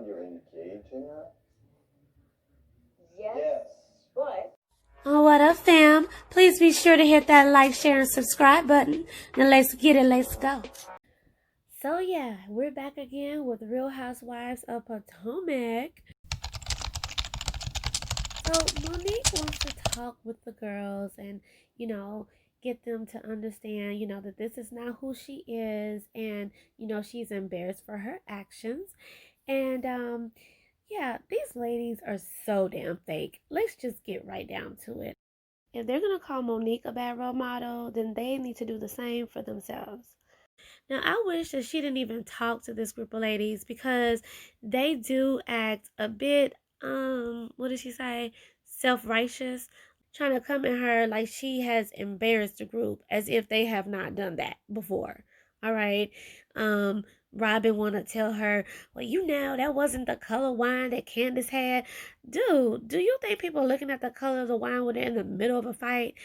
you're engaging her? Yes. But... Oh, what up, fam? Please be sure to hit that like, share, and subscribe button. And let's get it, let's go. So yeah, we're back again with Real Housewives of Potomac. So Monique wants to talk with the girls and, get them to understand, that this is not who she is, and, she's embarrassed for her actions. And yeah, these ladies are so damn fake. Let's just get right down to it. If they're going to call Monique a bad role model, then they need to do the same for themselves. Now, I wish that she didn't even talk to this group of ladies, because they do act a bit, what did she say? Self-righteous, trying to come at her like she has embarrassed the group, as if they have not done that before. All right. Robin want to tell her, well, that wasn't the color wine that Candace had. Dude, do you think people are looking at the color of the wine when they're in the middle of a fight?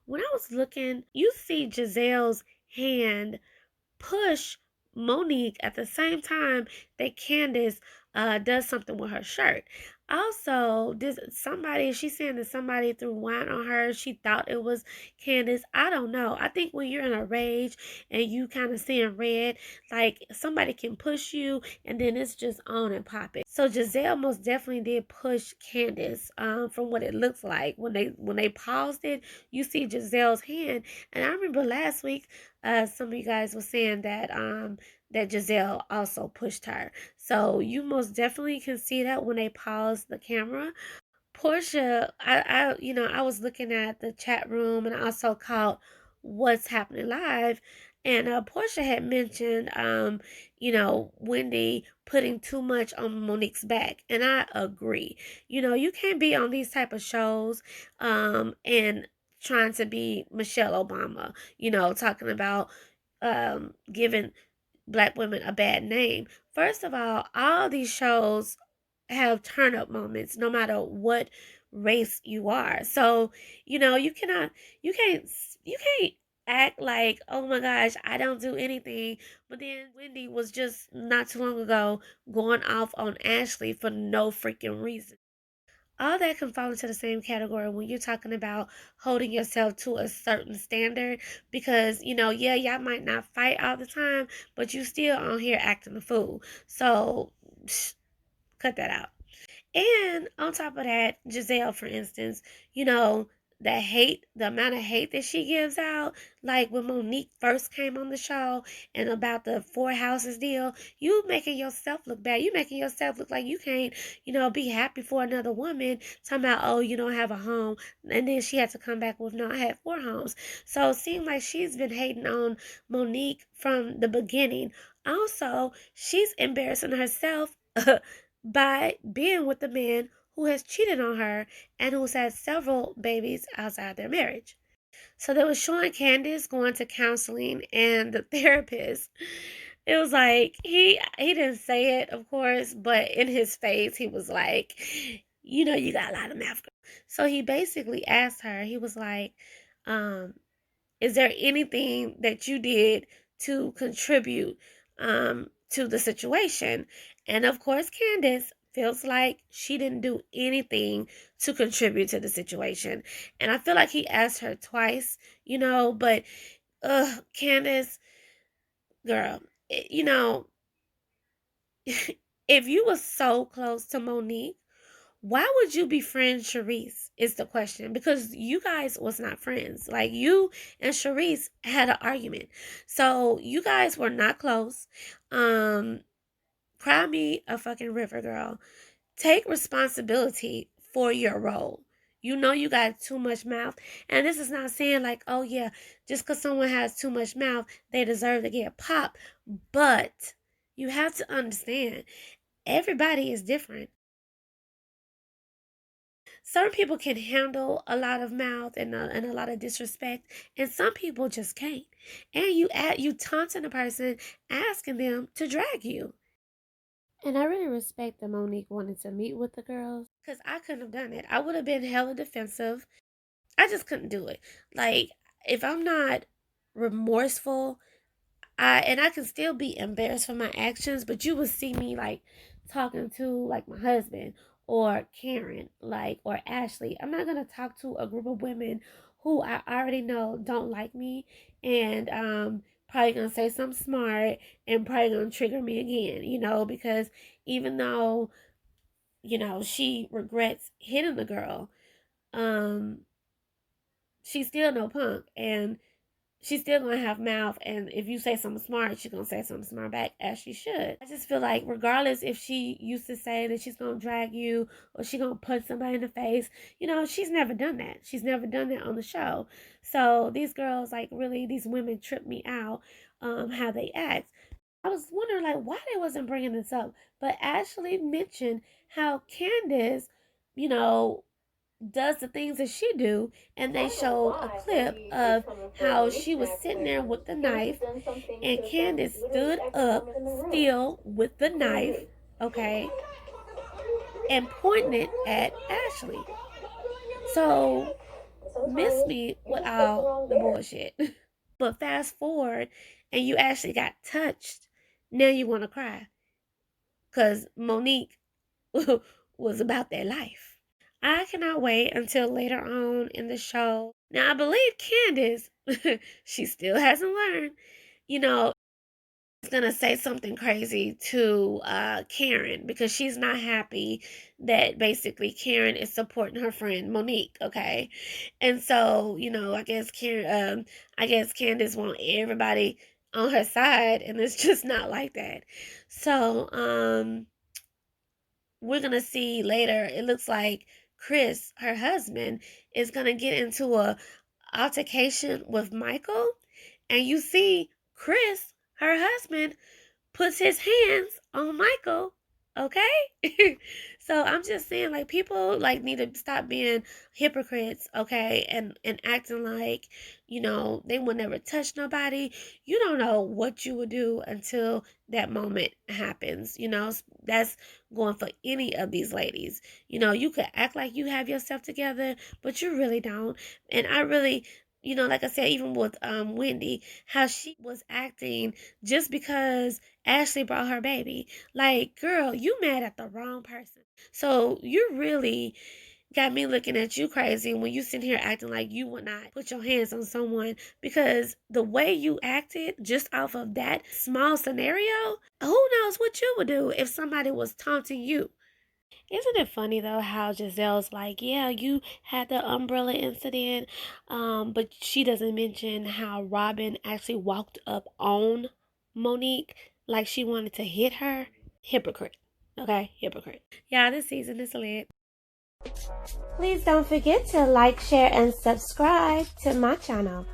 When I was looking, you see Gizelle's hand push Monique at the same time that Candace does something with her shirt. Also, she's saying that somebody threw wine on her. She thought it was Candace. I don't know. I think when you're in a rage and you kind of seeing red, like somebody can push you and then it's just on and popping. So Gizelle most definitely did push Candace. From what it looks like when they paused it, you see Gizelle's hand. And I remember last week, some of you guys were saying that that Gizelle also pushed her. So you most definitely can see that when they pause the camera. Portia, I was looking at the chat room and I also caught what's happening live. And Portia had mentioned, Wendy putting too much on Monique's back. And I agree. You can't be on these type of shows and trying to be Michelle Obama, talking about giving Black women a bad name. First of all these shows have turn up moments no matter what race you are. So, you can't act like, oh my gosh, I don't do anything. But then Wendy was just not too long ago going off on Ashley for no freaking reason. All that can fall into the same category when you're talking about holding yourself to a certain standard, because yeah, y'all might not fight all the time, but you still on here acting a fool. So cut that out. And on top of that, Gizelle, for instance, the amount of hate that she gives out, like when Monique first came on the show and about the Four Houses deal, you making yourself look bad. You making yourself look like you can't, be happy for another woman, talking about, oh, you don't have a home. And then she had to come back with, no, I had 4 homes. So it seemed like she's been hating on Monique from the beginning. Also, she's embarrassing herself by being with the man who has cheated on her and who's had several babies outside their marriage. So they were showing Candace going to counseling, and the therapist, it was like he didn't say it, of course, but in his face he was like, you got a lot of mouth. So he basically asked her, he was like, is there anything that you did to contribute to the situation? And of course, Candace feels like she didn't do anything to contribute to the situation. And I feel like he asked her twice, but Candace, girl, if you were so close to Monique, why would you befriend Charisse is the question, because you guys was not friends. Like, you and Charisse had an argument, so you guys were not close. Cry me a fucking river, girl. Take responsibility for your role. You got too much mouth. And this is not saying like, oh yeah, just because someone has too much mouth, they deserve to get popped. But you have to understand, everybody is different. Certain people can handle a lot of mouth and a lot of disrespect, and some people just can't. And you taunting a person, asking them to drag you. And I really respect that Monique wanted to meet with the girls, because I couldn't have done it. I would have been hella defensive. I just couldn't do it. Like, if I'm not remorseful, I can still be embarrassed for my actions, but you would see me like talking to like my husband or Karen, like, or Ashley. I'm not gonna talk to a group of women who I already know don't like me, and probably gonna say something smart and probably gonna trigger me again, because even though, she regrets hitting the girl, um, she's still no punk, and she's still gonna have mouth, and if you say something smart, she's gonna say something smart back, as she should. I just feel like regardless if she used to say that she's gonna drag you or she gonna punch somebody in the face, she's never done that. She's never done that on the show. So these girls, like, really, these women trip me out, how they act. I was wondering, like, why they wasn't bringing this up, but Ashley mentioned how Candace, you know, does the things that she do, and they showed a clip of how she was sitting there with the knife, and Candace stood up still with the knife, okay, and pointing it at Ashley. So miss me with all the bullshit. But fast forward, and you actually got touched. Now you want to cry because Monique was about their life. I cannot wait until later on in the show. Now, I believe Candace, she still hasn't learned, you know, is going to say something crazy to Karen, because she's not happy that basically Karen is supporting her friend Monique, okay? And so, I guess Candace wants everybody on her side, and it's just not like that. So, we're gonna see later, it looks like Chris, her husband, is gonna get into a altercation with Michael, and you see Chris, her husband, puts his hands on Michael. Okay? So I'm just saying, like, people like need to stop being hypocrites, okay, and acting like, they will never touch nobody. You don't know what you would do until that moment happens. That's going for any of these ladies. You could act like you have yourself together, but you really don't. And I really, like I said, even with Wendy, how she was acting just because Ashley brought her baby. Like, girl, you mad at the wrong person. So you really got me looking at you crazy when you sitting here acting like you would not put your hands on someone, because the way you acted just off of that small scenario, who knows what you would do if somebody was taunting you. Isn't it funny though how Gizelle's like, yeah, you had the umbrella incident, but she doesn't mention how Robin actually walked up on Monique like she wanted to hit her. Hypocrite. Okay, hypocrite. Yeah, this season is lit. Please don't forget to like, share, and subscribe to my channel.